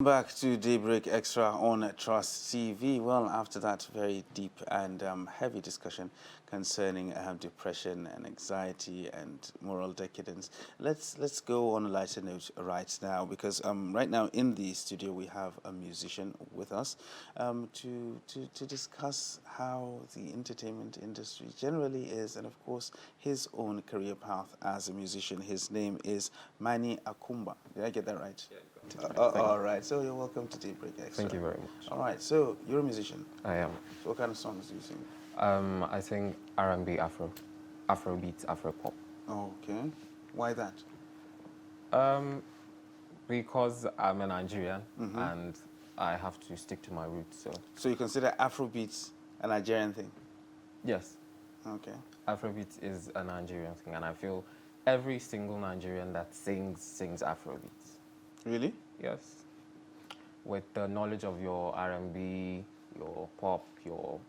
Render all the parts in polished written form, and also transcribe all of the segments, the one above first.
Back to Daybreak Extra on Trust TV. Well, after that very deep and heavy discussion concerning depression and anxiety and moral decadence, let's go on a lighter note right now, because right now in the studio we have a musician with us to discuss how the entertainment industry generally is, and of course his own career path as a musician. His name is Mani Akumba. Did I get that right? Yeah. All right, so you're welcome to Daybreak Extra. Thank you very much. All right, so you're a musician. I am. So what kind of songs do you sing? I sing R&B, Afrobeat, Afropop. Okay, why that? Because I'm a Nigerian and I have to stick to my roots. So you consider Afrobeats a Nigerian thing? Yes, Okay. Afrobeat is a Nigerian thing, and I feel every single Nigerian that sings Afrobeats. Really? Yes, with the knowledge of your R&B, your pop, your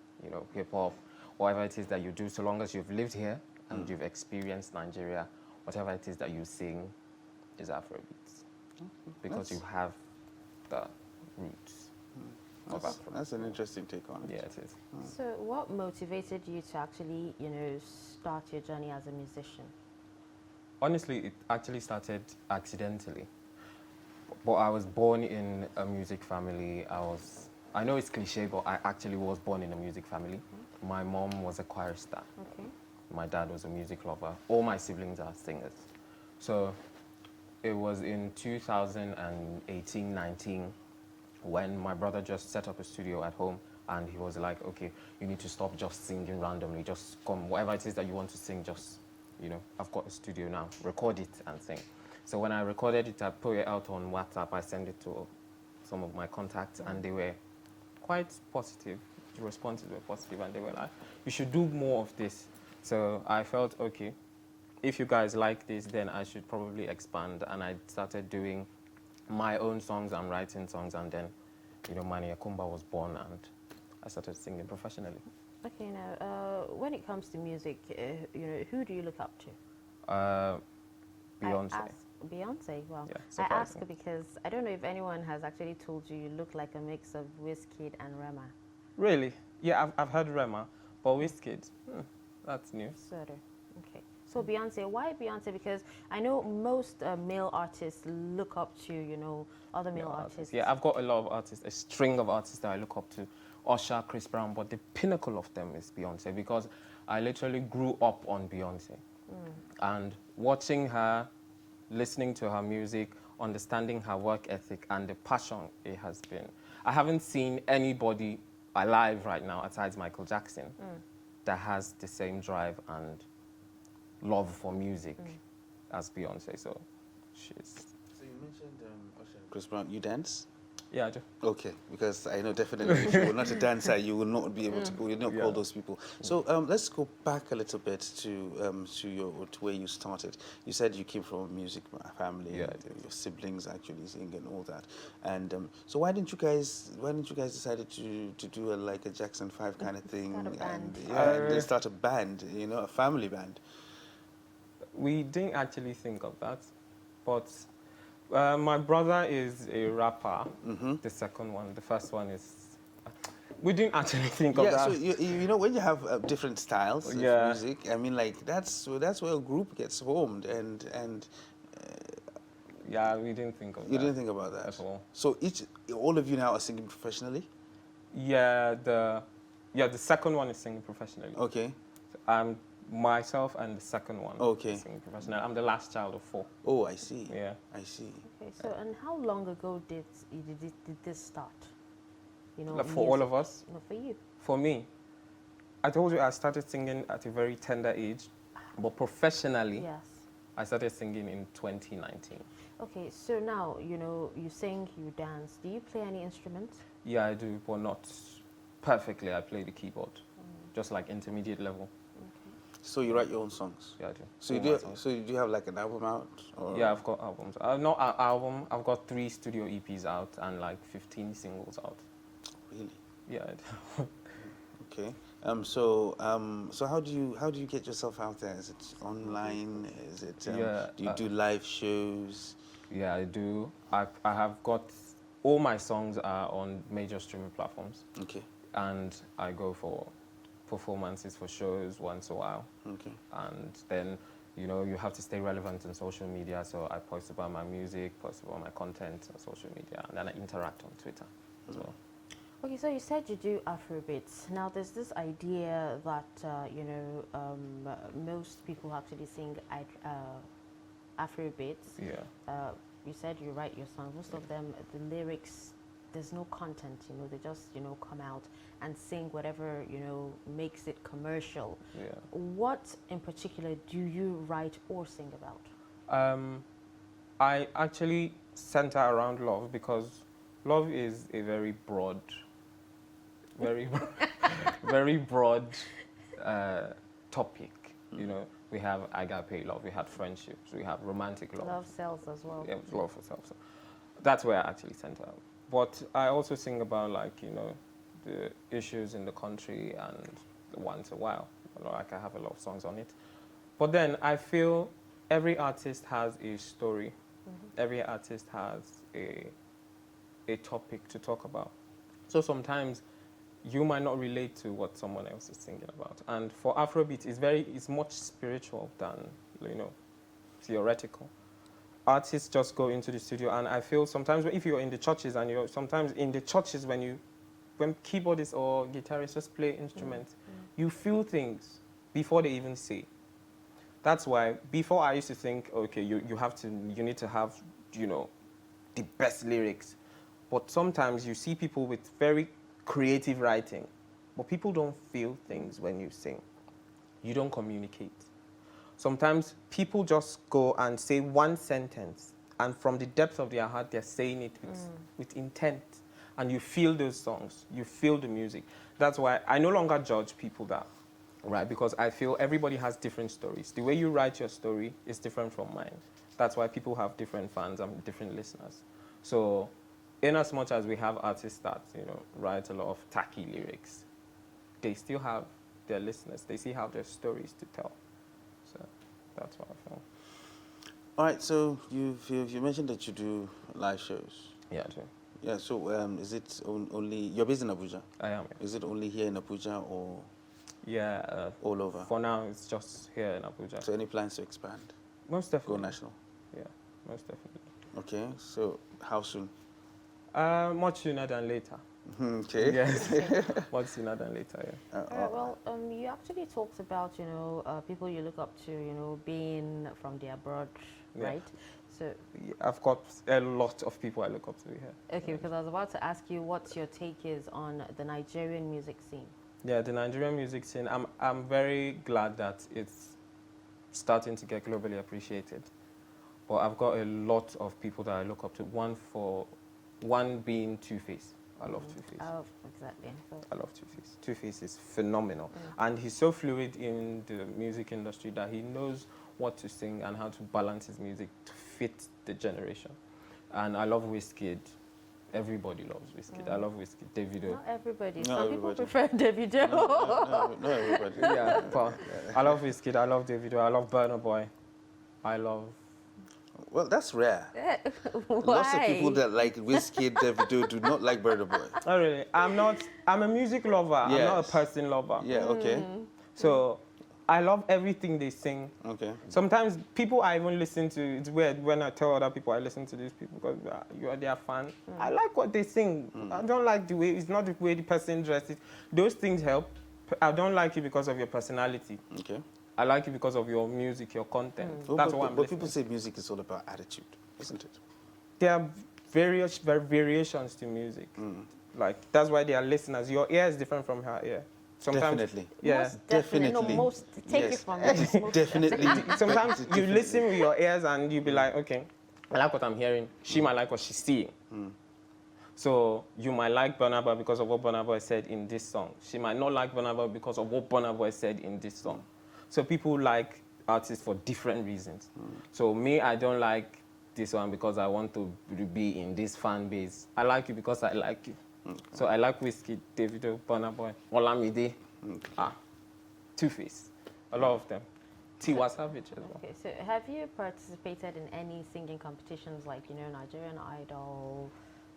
hip hop, whatever it is that you do, so long as you've lived here and you've experienced Nigeria, whatever it is that you sing is Afrobeats, because you have the roots of Afro. That's an interesting take on it. Yeah, it is. So what motivated you to actually, start your journey as a musician? Honestly, it actually started accidentally. But I was born in a music family. I know it's cliche, but I actually was born in a music family. My mom was a choir star. Okay. My dad was a music lover. All my siblings are singers. So it was in 2018-19 when my brother just set up a studio at home, and he was like, okay, you need to stop just singing randomly. Just come, whatever it is that you want to sing, just, I've got a studio now. Record it and sing. So when I recorded it, I put it out on WhatsApp. I sent it to some of my contacts, and they were quite positive. The responses were positive, and they were like, you should do more of this. So I felt, okay, if you guys like this, then I should probably expand. And I started doing my own songs and writing songs, and then, Mani Akumba was born, and I started singing professionally. Okay, now, when it comes to music, who do you look up to? Beyonce. Beyonce, wow. Yeah, I ask surprising. because I don't know if anyone has actually told you you look like a mix of Wizkid and Rema. Really? Yeah, I've heard Rema, but Wizkid, that's new. Sort of. Okay. So Beyonce, why Beyonce? Because I know most male artists look up to, other male artists. Yeah, I've got a lot of artists, a string of artists that I look up to. Usher, Chris Brown, but the pinnacle of them is Beyonce, because I literally grew up on Beyonce. And watching her, listening to her music, understanding her work ethic and the passion it has been. I haven't seen anybody alive right now, aside Michael Jackson, that has the same drive and love for music as Beyonce. So she's... So you mentioned Usher and Chris Brown. You dance? Yeah, I do. Okay, because I know definitely if you were not a dancer, you will not be able to go. You'll not call those people. So let's go back a little bit to where you started. You said you came from a music family. Yeah, your siblings actually sing and all that. And so why didn't you guys decide to do like a Jackson 5 kind of thing? Start a band. And then start a band, a family band. We didn't actually think of that, but my brother is a rapper. The second one, the first one is... We didn't actually think of that. Yeah, so when you have different styles of music, I mean, like that's where a group gets formed, and yeah, we didn't think of that. You didn't think about that at all. So all of you now are singing professionally? Yeah, the second one is singing professionally. Okay. Myself and the second one is singing professionally. I'm the last child of 4. Oh, I see. Yeah. I see. Okay, so and how long ago did this start? Like for all of us? No, for you. For me, I told you I started singing at a very tender age, but professionally, Yes. I started singing in 2019. Okay, so now, you sing, you dance. Do you play any instruments? Yeah, I do, but not perfectly. I play the keyboard, just like intermediate level. So you write your own songs? Yeah, I do. So you do. So you do have like an album out? Or? Yeah, I've got albums. Not an album. I've got 3 studio EPs out and like 15 singles out. Really? Yeah. I do. Okay. So how do you get yourself out there? Is it online? Is it do you do live shows? Yeah, I do. I have got all my songs are on major streaming platforms, Okay. and I go for performances for shows once a while. Okay. And then, you know, you have to stay relevant on social media, so I post about my music, post about my content on social media, and then I interact on Twitter as well. Okay, so you said you do Afrobeats. Now, there's this idea that, most people actually sing Afrobeats. Yeah. You said you write your songs. Most of them, the lyrics, there's no content, they just, come out and sing whatever, makes it commercial. Yeah. What in particular do you write or sing about? I actually center around love because love is a very broad, very, very broad topic. You know, we have agape love, we have friendships, we have romantic love. Love sells as well. Yeah, love for self. So that's where I actually center. But I also sing about, like, the issues in the country, and once a while, like, I have a lot of songs on it. But then I feel every artist has a story. Every artist has a topic to talk about. So sometimes you might not relate to what someone else is singing about. And for Afrobeat, it's much spiritual than, theoretical. Artists just go into the studio, and I feel sometimes if you're in the churches, and you're sometimes in the churches when keyboardists or guitarists just play instruments, you feel things before they even say. That's why before I used to think, okay, you need to have, the best lyrics. But sometimes you see people with very creative writing, but people don't feel things when you sing. You don't communicate. Sometimes people just go and say one sentence, and from the depth of their heart, they're saying it with intent. And you feel those songs, you feel the music. That's why I no longer judge people that, right? Because I feel everybody has different stories. The way you write your story is different from mine. That's why people have different fans and different listeners. So in as much as we have artists that, write a lot of tacky lyrics, they still have their listeners. They still have their stories to tell. So that's what I feel. All right, so you mentioned that you do live shows. Yeah, I do. Yeah, so is it only, you're based in Abuja? I am. Is it only here in Abuja or Yeah. all over? For now, it's just here in Abuja. So any plans to expand? Most Go definitely. national? Yeah, most definitely. Okay, so how soon? Much sooner than later. Okay. Yes, much sooner than later, yeah. Well, you actually talked about, people you look up to, being from the abroad, Yeah. right? So, I've got a lot of people I look up to here. okay, because I was about to ask you what your take is on the Nigerian music scene. Yeah, the Nigerian music scene, I'm very glad that it's starting to get globally appreciated. But I've got a lot of people that I look up to. One being Two-Face. I love Two-Face. Oh, exactly. So, I love Two-Face. Two-Face is phenomenal. And he's so fluid in the music industry that he knows what to sing and how to balance his music to fit the generation. And I love Wizkid. Everybody loves Wizkid. I love Wizkid. Davido. not everybody. Not Some everybody. people prefer Davido. No, everybody. Yeah, but I love Wizkid. I love Davido. I love Burna Boy. I love... Well, that's rare. Why? Lots of people that like Wizkid, Davido do not like Burna Boy. Oh, really? I'm a music lover. I'm not a Yes. person lover. Yeah, okay. So I love everything they sing. Okay. Sometimes people I even listen to, it's weird when I tell other people I listen to these people because you are their fan. I like what they sing. I don't like the way, it's not the way the person dresses. Those things help. I don't like you because of your personality. Okay. I like you because of your music, your content. Well, That's but, why I'm but listening. people say music is all about attitude, isn't it? There are variations to music. Like, that's why they are listeners. Your ear is different from her ear. Sometimes, Definitely. Yeah. Most definitely. Definitely. No, most. Take Yes. it from me. Most Definitely. Sometimes you listen with your ears and you be like, okay, I like what I'm hearing. She might like what she's seeing. So you might like Burna Boy because of what Burna Boy said in this song. She might not like Burna Boy because of what Burna Boy said in this song. So people like artists for different reasons. So me, I don't like this one because I want to be in this fan base. I like you because I like you. So I like Wizkid, Davido, Burna Boy, Olamide, Two-Face, a lot of them. Tiwa Savage as well. Okay, so have you participated in any singing competitions like, Nigerian Idol,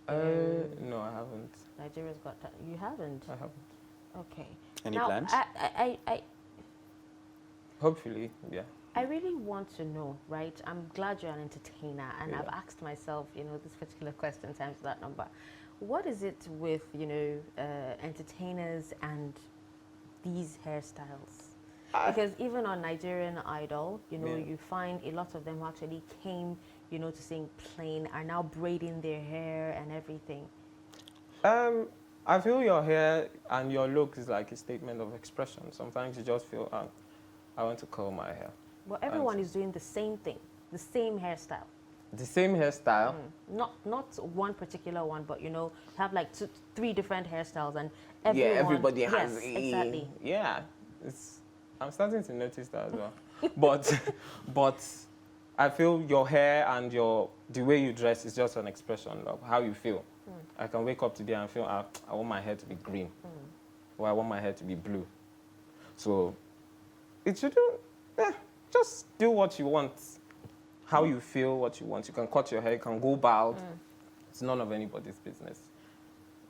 You know, No, I haven't. Nigeria's Got Talent. You haven't? I haven't. Okay. Any Now, plans? Hopefully, yeah. I really want to know, right? I'm glad you're an entertainer, and Yeah. I've asked myself, this particular question times that number. What is it with, entertainers and these hairstyles? Because even on Nigerian Idol, Yeah. you find a lot of them who actually came, to sing plain, are now braiding their hair and everything. I feel your hair and your look is like a statement of expression. Sometimes you just feel, I want to curl my hair. Well, everyone is doing the same thing, the same hairstyle. The same hairstyle. Not one particular one, but have like three different hairstyles, and everyone. Yeah, everybody has. Yes, exactly. Yeah, I'm starting to notice that as well. but I feel your hair and the way you dress is just an expression of how you feel. I can wake up today and feel I want my hair to be green, or I want my hair to be blue. So it shouldn't. Just do what you want, how you feel, what you want. You can cut your hair, you can go bald. It's none of anybody's business.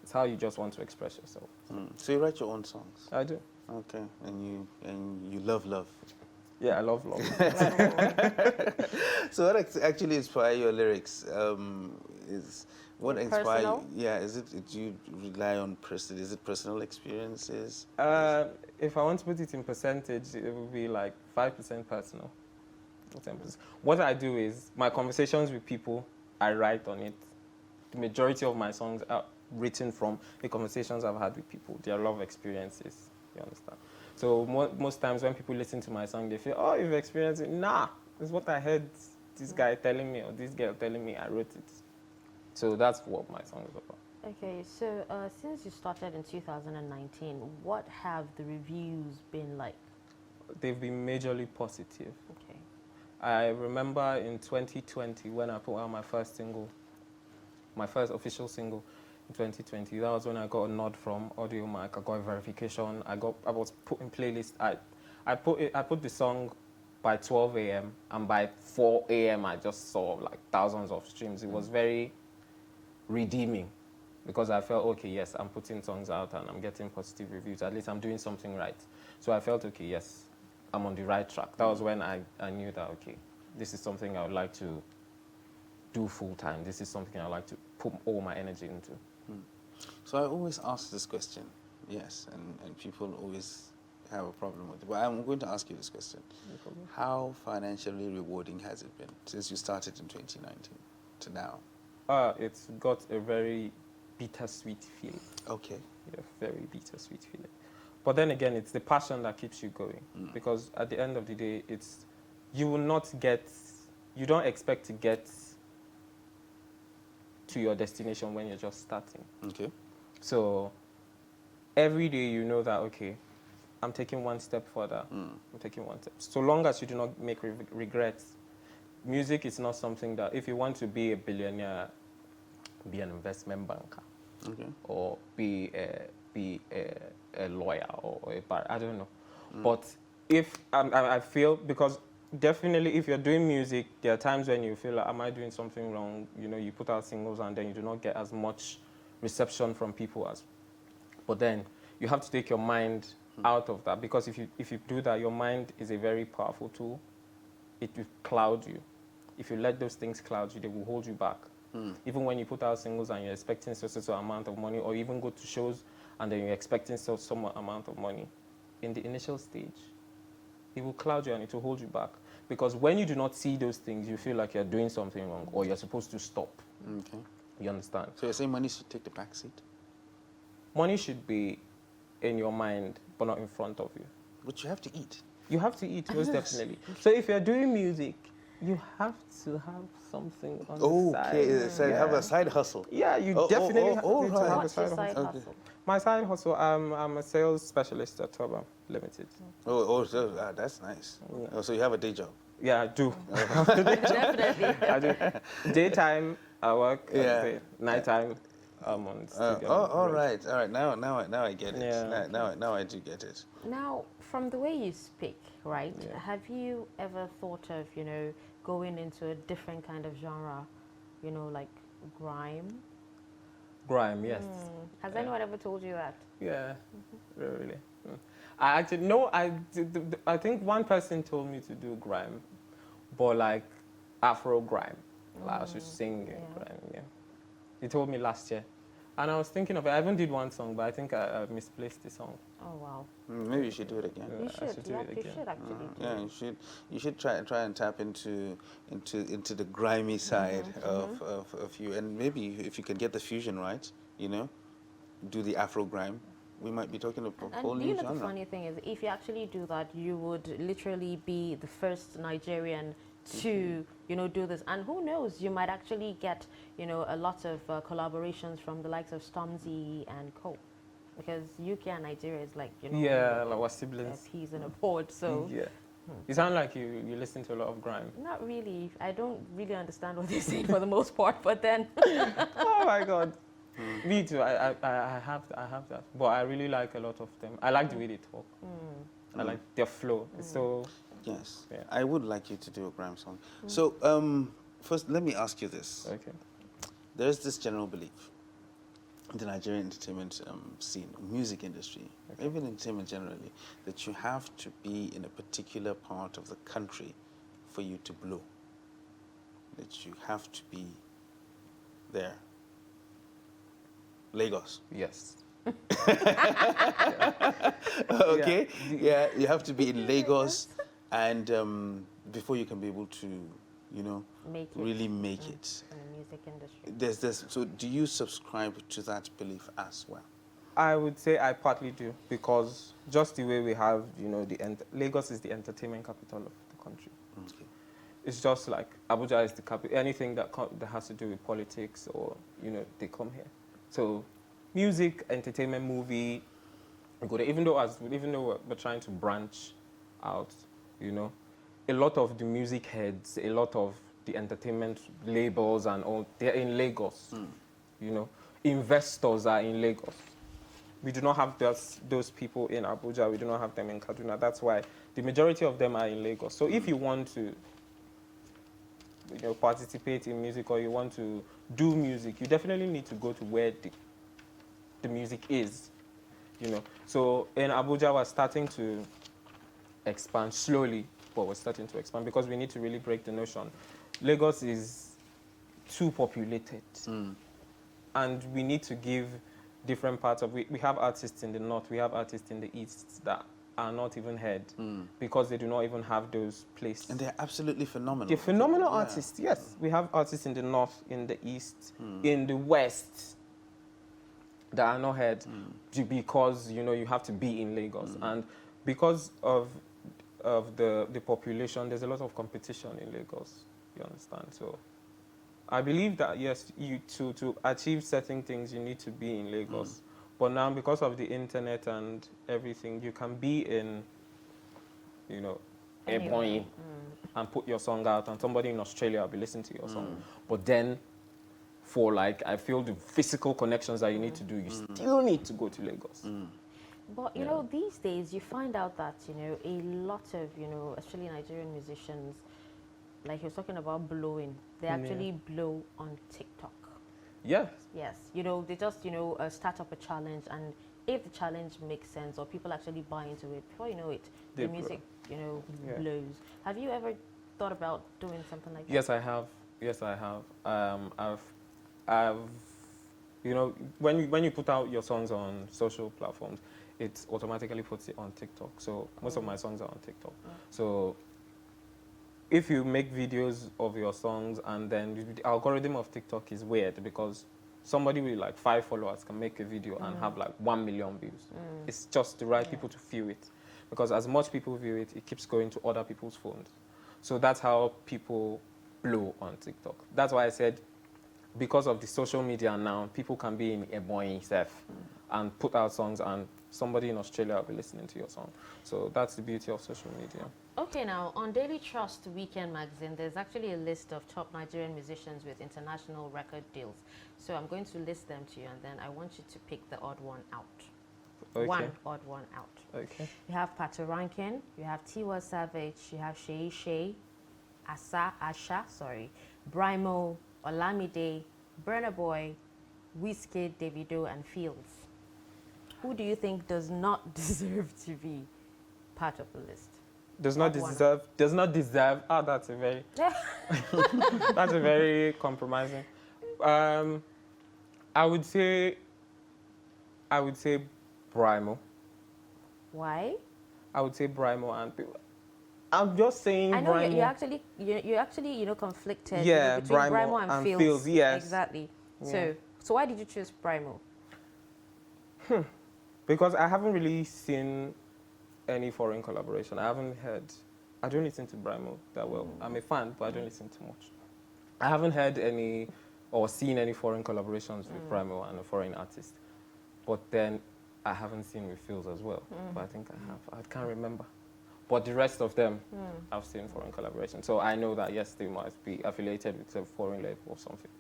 It's how you just want to express yourself. So you write your own songs? I do. Okay, and you love love. Yeah, I love love. So what actually inspire your lyrics? Is what inspire? Personal? Yeah, is it? Do you rely on personal? Is it personal experiences? If I want to put it in percentage, it would be like 5% personal, 10%. What I do is my conversations with people, I write on it. The majority of my songs are written from the conversations I've had with people, their love experiences. You understand? So most times when people listen to my song, they feel, oh, you've experienced it. Nah, it's what I heard this guy telling me or this girl telling me. I wrote it. So that's what my song is about. Okay, so since you started in 2019, what have the reviews been like? They've been majorly positive. Okay. I remember in 2020 when I put out my first single, my first official single in 2020. That was when I got a nod from Audio Mac. I got a verification. I was put in playlist. I put the song by 12 a.m. and by 4 a.m. I just saw like thousands of streams. It was very redeeming because I felt, okay, yes, I'm putting songs out and I'm getting positive reviews. At least I'm doing something right. So I felt, okay, yes, I'm on the right track. That was when I knew that, okay, this is something I would like to do full time. This is something I would like to put all my energy into. So I always ask this question, yes, and people always have a problem with it. But I'm going to ask you this question. No problem. How financially rewarding has it been since you started in 2019 to now? It's got a very bittersweet feeling. Okay. Yeah, very bittersweet feeling. But then again, it's the passion that keeps you going. Because at the end of the day, you don't expect to get to your destination when you're just starting. Okay. So every day you know that, okay, I'm taking one step further. I'm taking one step. So long as you do not make regrets, music is not something that, if you want to be a billionaire, be an investment banker, Okay. or be a lawyer or a bar, I don't know. But if I feel, because definitely if you're doing music, there are times when you feel like, am I doing something wrong? You put out singles and then you do not get as much reception from people as. But then you have to take your mind out of that, because if you do that, your mind is a very powerful tool. It will cloud you. If you let those things cloud you, they will hold you back. Even when you put out singles and you're expecting so amount of money, or even go to shows and then you're expecting so amount of money, in the initial stage, it will cloud you and it will hold you back. Because when you do not see those things, you feel like you're doing something wrong or you're supposed to stop. Okay. You understand? So you're saying money should take the back seat? Money should be in your mind, but not in front of you. But you have to eat. You have to eat, most definitely. So if you're doing music, you have to have something on the side. Okay, so you have a side hustle. Yeah, you definitely have to right. have a What's your side side hustle. hustle? My side hustle, I'm a sales specialist at Toba Limited. So, that's nice. Yeah. Oh, so you have a day job? Yeah, I do. Definitely. I do. Daytime, I work. Yeah. Nighttime, I'm on studio. All right. Now I get it. Yeah. Now I do get it. Now, from the way you speak, right? Yeah. Have you ever thought of, going into a different kind of genre, like grime? Grime, yes. Has Yeah. anyone ever told you that? Yeah, really. I actually, no, I think one person told me to do grime, but like Afro grime. Like I should sing Yeah. grime, yeah. He told me last year. And I was thinking of it. I even did one song, but I think I misplaced the song. Oh wow. Maybe you should do it again. You I should. should do Yeah, it you again. should actually do Yeah, it. you should try and tap into the grimy side of you, and maybe if you can get the fusion right, you know, do the Afro grime, we might be talking about a whole And do new you know the genre. funny thing is, if you actually do that, you would literally be the first Nigerian to, you know, do this. And who knows, you might actually get, you know, a lot of collaborations from the likes of Stormzy and Co. Because UK and Nigeria is like, you know, Yeah, like our siblings. peas in a pod. So Yeah. You sound like you listen to a lot of grime. not really. I don't really understand what they're saying for the most part. But then, Oh my God. Me too. I have that, but I really like a lot of them. I like the way they talk. I like their flow. It's so Yes, yeah. I would like you to do a grime song. So first, let me ask you this: okay. there's this general belief in the Nigerian entertainment scene, music industry, even entertainment generally, that you have to be in a particular part of the country for you to blow. That you have to be there. Lagos. Yes. Okay. Yeah, you have to be in Lagos, and before you can be able to, you know, make it really make it. in the music industry. There's this. So, do you subscribe to that belief as well? I would say I partly do, because just the way we have, you know, Lagos is the entertainment capital of the country. Okay. It's just like Abuja is the capital. Anything that has to do with politics, or you know, they come here. So, music, entertainment, movie, we go there. Even though we're trying to branch out, you know, a lot of the music heads, a lot of the entertainment labels and all, they're in Lagos. You know, investors are in Lagos. We do not have those people in Abuja. We do not have them in Kaduna. That's why the majority of them are in Lagos. So if you want to, you know, participate in music, or you want to do music, you definitely need to go to where the music is, you know. So in Abuja, we're starting to expand slowly, but we're starting to expand because we need to really break the notion. Lagos is too populated, and we need to give different parts of. We have artists in the north, we have artists in the east that are not even heard because they do not even have those places. And they're absolutely phenomenal. They're phenomenal Yeah. artists, yes. We have artists in the north, in the east, in the west that are not heard because, you know, you have to be in Lagos. And because of the population, there's a lot of competition in Lagos, you understand? So I believe that, yes, to achieve certain things, you need to be in Lagos. But now, because of the internet and everything, you can be in, you know, Ebonyi and put your song out, and somebody in Australia will be listening to your song. But then, for like, I feel the physical connections that you need to do, you still need to go to Lagos. But you know, these days you find out that, you know, a lot of, you know, especially Nigerian musicians, like he was talking about blowing, they actually blow on TikTok. Yes. Yes, you know, they just, you know, start up a challenge, and if the challenge makes sense or people actually buy into it, before you know it, They the music, you know, Yeah. blows. Have you ever thought about doing something like that? Yes, I have. Yes, I have. I've, you know, when you put out your songs on social platforms, it automatically puts it on TikTok. So most of my songs are on TikTok. So if you make videos of your songs, and then the algorithm of TikTok is weird, because somebody with like 5 followers can make a video and have like 1 million views. It's just the right people to view it, because as much people view it, it keeps going to other people's phones. So that's how people blow on TikTok. That's why I said, because of the social media now, people can be in Ebonyi self and put out songs, and somebody in Australia will be listening to your song. So that's the beauty of social media. Okay, now on Daily Trust Weekend magazine, there's actually a list of top Nigerian musicians with international record deals. So I'm going to list them to you, and then I want you to pick the odd one out. Okay. One odd one out. Okay. You have Pato Rankin, you have Tiwa Savage, you have Shea, Asha, Brimo, Olamide, Burna Boy, Wizkid, Davido, and Fields. Who do you think does not deserve to be part of the list? Does not Odd one. deserve. Does not deserve. Ah, that's a very. That's a very compromising. I would say. I would say, Brimo. Why? I would say Brimo and people. I'm just saying I know Brimo. you actually conflicted Yeah, between Brimo Brimo and and Fields. Fields, yes. Exactly. Yeah. So why did you choose Brimo? Because I haven't really seen any foreign collaboration. I haven't heard. I don't listen to Brimo that well. I'm a fan, but I don't listen too much. I haven't heard any or seen any foreign collaborations with Brimo and a foreign artist. But then I haven't seen with Fields as well. But I think I have. I can't remember. But the rest of them, I've seen foreign collaboration. So I know that, yes, they must be affiliated with a foreign label or something.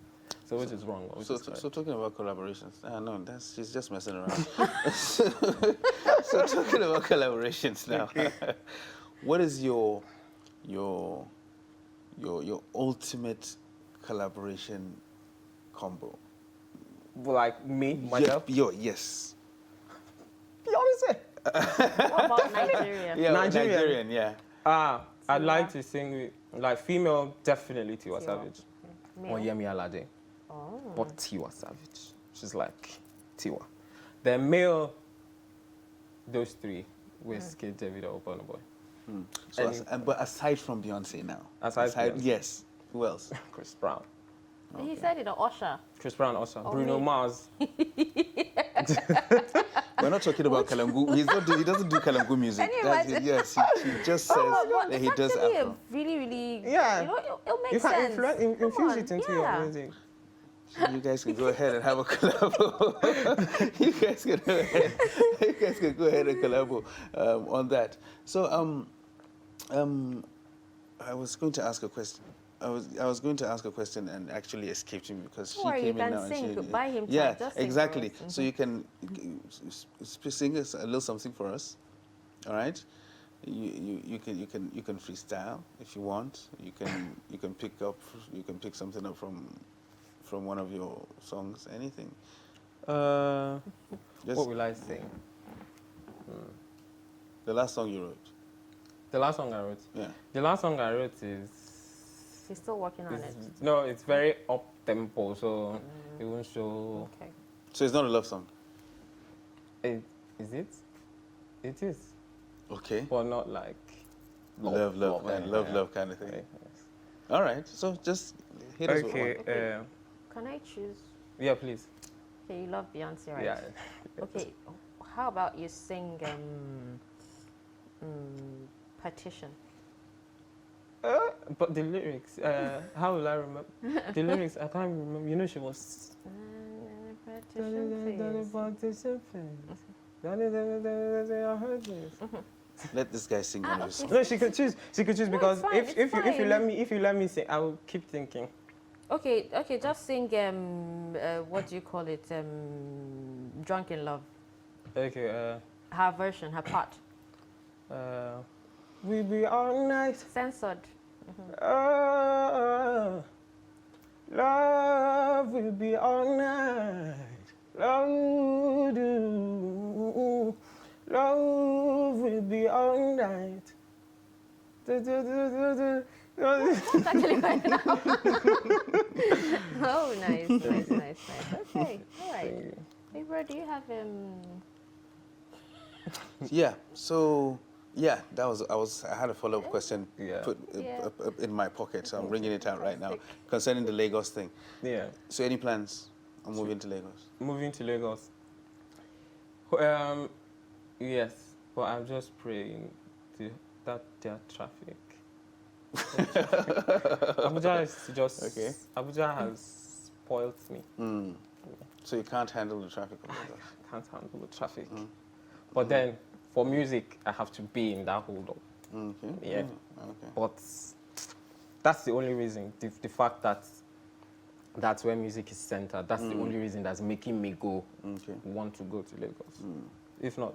So which is wrong? Which So, is so talking about collaborations, no, she's just messing around. so talking about collaborations now, what is your ultimate collaboration combo? like me, myself? Yes. Beyonce. What about Nigeria? Yeah, Nigerian. Nigerian, yeah. I'd Tiwa. like to sing with, like, female, definitely Tiwa Tiwa. Savage. Male? Or Yemi Alade. Oh. But Tiwa Savage. She's like Tiwa. Then male, those three, Wizkid, Davido, or Burna Boy. So, Any- but aside from Beyonce now, Aside Beyonce. yes. Who else? Chris Brown. He said it, Usher. Chris Brown, Usher. Oh, Bruno me. Mars. We're not talking about Kalangu. He doesn't do Kalangu music. Can you imagine? Yes, he just says But that he it's does actually Afro. a really, Yeah. you know, it'll make You sense. can Come infuse on, it into yeah. your music. You guys can go ahead and have a collabo. You guys can go ahead and collabo on that. So I was going to ask a question. I was going to ask a question and actually escaped me because Don't worry, she you came in can now sing. and she Buy him time. yeah, Just sing for exactly. us. So you can sing us a little something for us. All right. You can freestyle if you want. You can pick something up from one of your songs. Anything. Just What will I sing? the last song you wrote. The last song I wrote. Yeah. The last song I wrote is. He's still working on it. No, it's very up tempo, so it won't show. Okay. So it's not a love song. Is it? It is, Okay. but not like Love kind of thing. Okay, All right. So just hit us with okay. one. Can I choose? Yeah, please. Okay, you love Beyonce, right? Yeah. Okay, how about you sing Partition? But the lyrics, how will I remember? The lyrics, I can't remember. You know, she was. Partition, please. I heard this. Let this guy sing one of his songs. No, she could choose. She could choose No, because it's fine, if you fine. if you let me sing, I will keep thinking. Okay, just sing, what do you call it? Drunk in Love. Okay. Her version, her part. We be all night. Censored. Love will be all night. Love do. Love will be all night. It's actually quite now. Oh, nice. Okay, all right. Hey, bro, do you have Yeah. So yeah, I had a follow-up question Yeah. put Yeah. in my pocket, so I'm bringing it out right now concerning the Lagos thing. Yeah. So any plans on moving to Lagos? Moving to Lagos. Yes, but I'm just praying that their traffic. Abuja is just. Okay. Abuja has spoiled me. So you can't handle the traffic of Lagos. Can't handle the traffic. But then, for music, I have to be in that hold up. Okay. Yeah. Okay. But that's the only reason. The fact that that's where music is centered. That's the only reason that's making me want to go to Lagos. If not,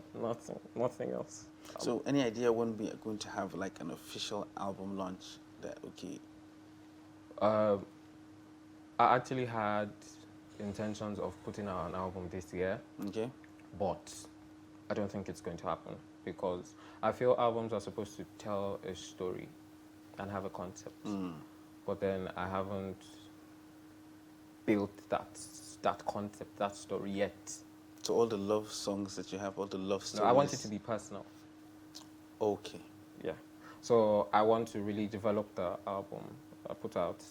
nothing else. So any idea when we are going to have like an official album launch? That okay. I actually had intentions of putting out an album this year, Okay. but I don't think it's going to happen because I feel albums are supposed to tell a story and have a concept. But then I haven't built that concept, that story yet. So all the love songs that you have, all the love No, stories. I want it to be personal. Okay. Yeah. So I want to really develop the album. I put out,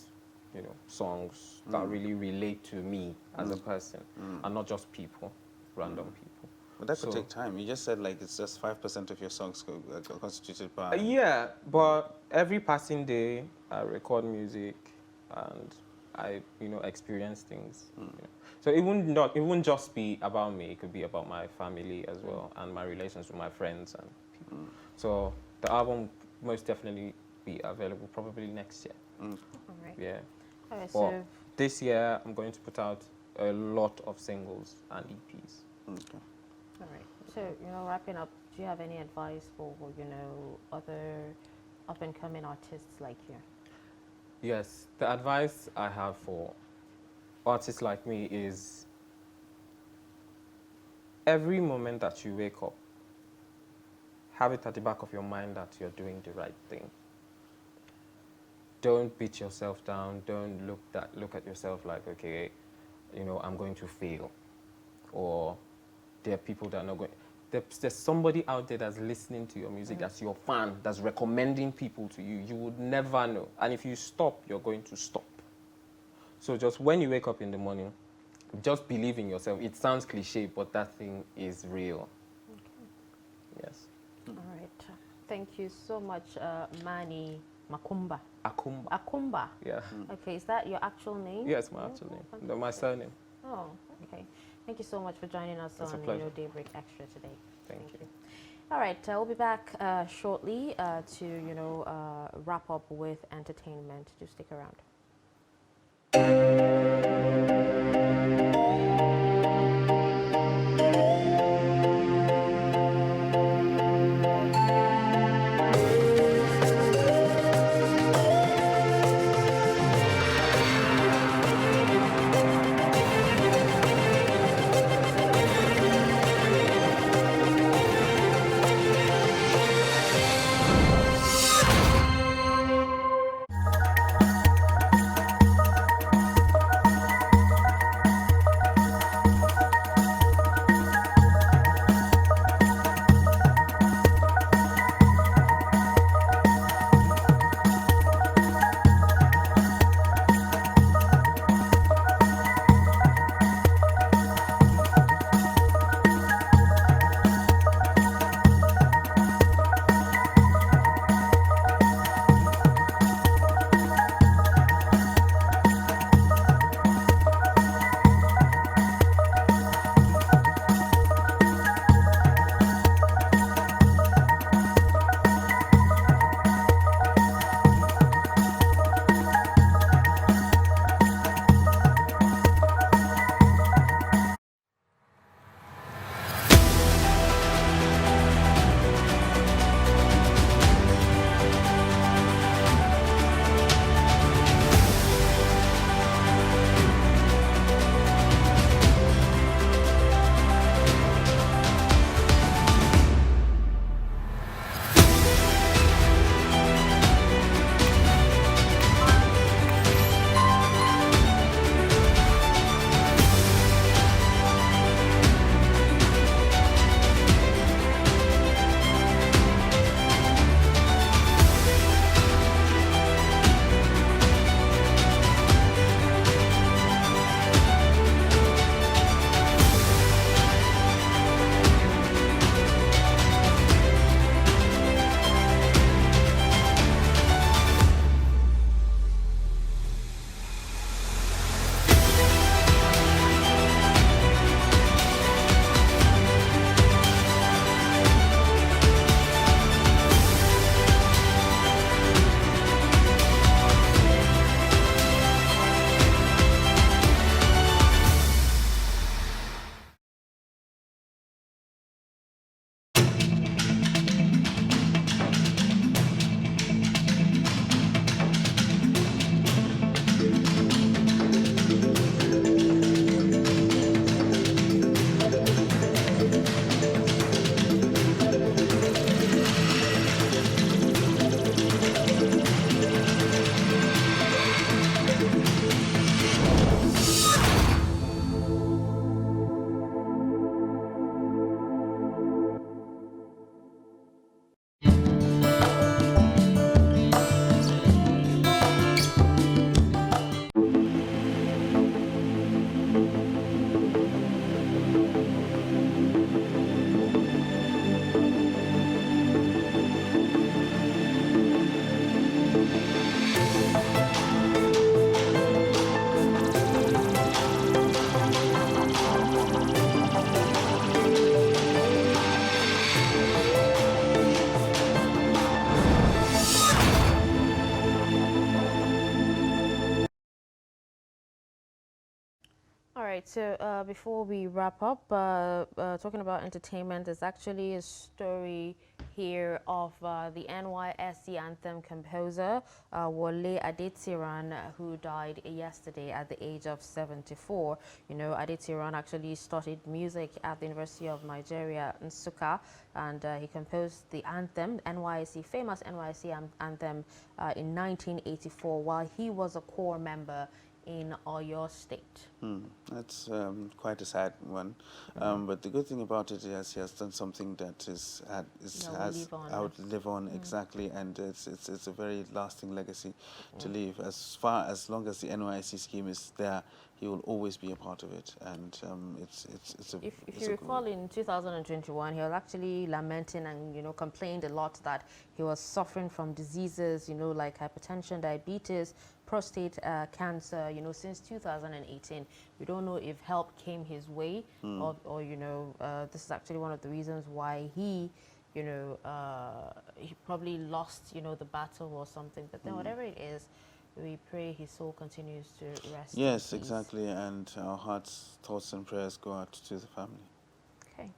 songs that really relate to me as a person and not just people, random people. But that could So- take time. You just said like it's just 5% of your songs constituted by. Yeah, but every passing day, I record music and I, experience things. So it wouldn't just be about me. It could be about my family as well and my relations with my friends and people. So the album most definitely be available probably next year. All right. Yeah. All right. But So this year, I'm going to put out a lot of singles and EPs. Okay. all right. So wrapping up, do you have any advice for other up and coming artists like you? Yes, the advice I have for artists like me is every moment that you wake up, have it at the back of your mind that you're doing the right thing. Don't beat yourself down. Don't look at yourself like, okay, I'm going to fail. Or there are people that are not going. There's somebody out there that's listening to your music, that's your fan, that's recommending people to you. You would never know. And if you stop, you're going to stop. So just when you wake up in the morning, just believe in yourself. It sounds cliche, but that thing is real. Yes. All right. Thank you so much, Manny Makumba. Akumba. Akumba. Yeah. Okay, is that your actual name? Yes, my actual name. No, my surname. Oh, okay. Thank you so much for joining us It's a on pleasure. Daybreak Extra today. Thank you. All right, we'll be back shortly to wrap up with entertainment. Do stick around. right, so before we wrap up, talking about entertainment, there's actually a story here of the NYSC anthem composer Wole Adetiran, who died yesterday at the age of 74. You know, Adetiran actually studied music at the University of Nigeria in Nsukka, and he composed the anthem, NYSC, famous NYSC anthem, in 1984 while he was a core member in Oyo State. That's quite a sad one, but the good thing about it is he has done something that That will has live on. outlive on exactly, and it's a very lasting legacy to leave. As long as the NYC scheme is there, he will always be a part of it, and If you recall, in 2021, he was actually lamenting and, you know, complained a lot that he was suffering from diseases, you know, like hypertension, diabetes, prostate cancer, you know, since 2018. We don't know if help came his way, or you know, this is actually one of the reasons why he, you know, he probably lost, you know, the battle or something. But then whatever it is, we pray his soul continues to rest in yes, peace. exactly, and our hearts, thoughts, and prayers go out to the family. Okay.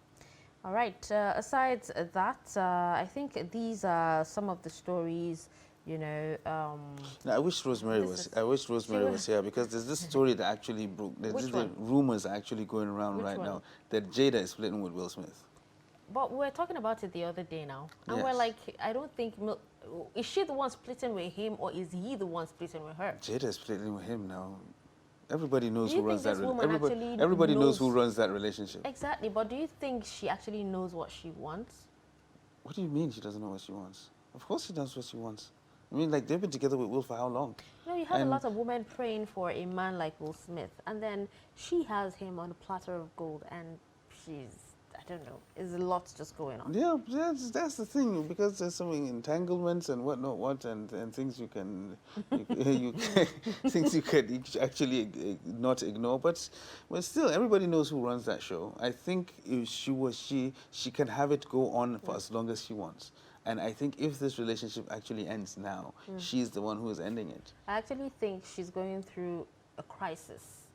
All right. Aside that, I think these are some of the stories, you know. Now, I wish Rosemary was here, because there's this story that actually broke. There's Which this one? rumors actually going around Which right one? now that Jada is flirting with Will Smith. But we were talking about it the other day now. And we're Yes. like, I don't think, is she the one splitting with him, or is he the one splitting with her? Jada is flirting with him now. Everybody knows Do you who runs think that. this woman actually Everybody knows who knows- runs that relationship. Exactly. But do you think she actually knows what she wants? What do you mean she doesn't know what she wants? Of course she knows what she wants. I mean, like, they've been together with Will for how long? You know, you have a And- lot of women praying for a man like Will Smith, and then she has him on a platter of gold, and she's, I don't know, there's a lot just going on. Yeah, that's the thing, because there's some entanglements and whatnot, and things you can, things you could actually not ignore. But still, everybody knows who runs that show. I think if she can have it go on for as long as she wants. And I think if this relationship actually ends now, she's the one who is ending it. I actually think she's going through a crisis,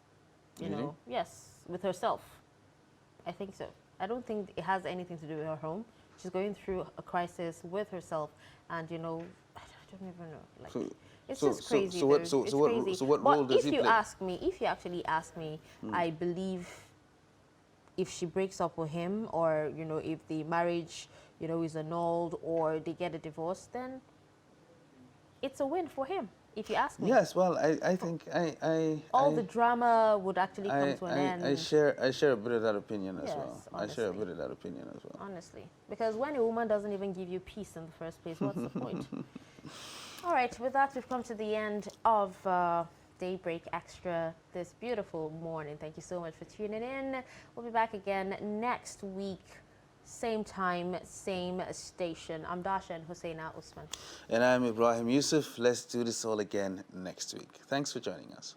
you Really? know, yes, with herself. I think so. I don't think it has anything to do with her home. She's going through a crisis with herself, and, you know, I don't even know. Like, So- it's so- just so- crazy. so what- though. so- It's so what- crazy. so what But role does if he you play? ask me, if you actually ask me, I believe if she breaks up with him, or, you know, if the marriage, you know, is annulled, or they get a divorce, then it's a win for him, if you ask me. Yes, well, I think All the drama would actually come to an end. I share a bit of that opinion as Yes, well. I share a honestly. bit of that opinion as well. Honestly, because when a woman doesn't even give you peace in the first place, what's the point? All right, with that, we've come to the end of Daybreak Extra this beautiful morning. Thank you so much for tuning in. We'll be back again next week, same time, same station. I'm Dasha and Husseina Usman. And I'm Ibrahim Yusuf. Let's do this all again next week. Thanks for joining us.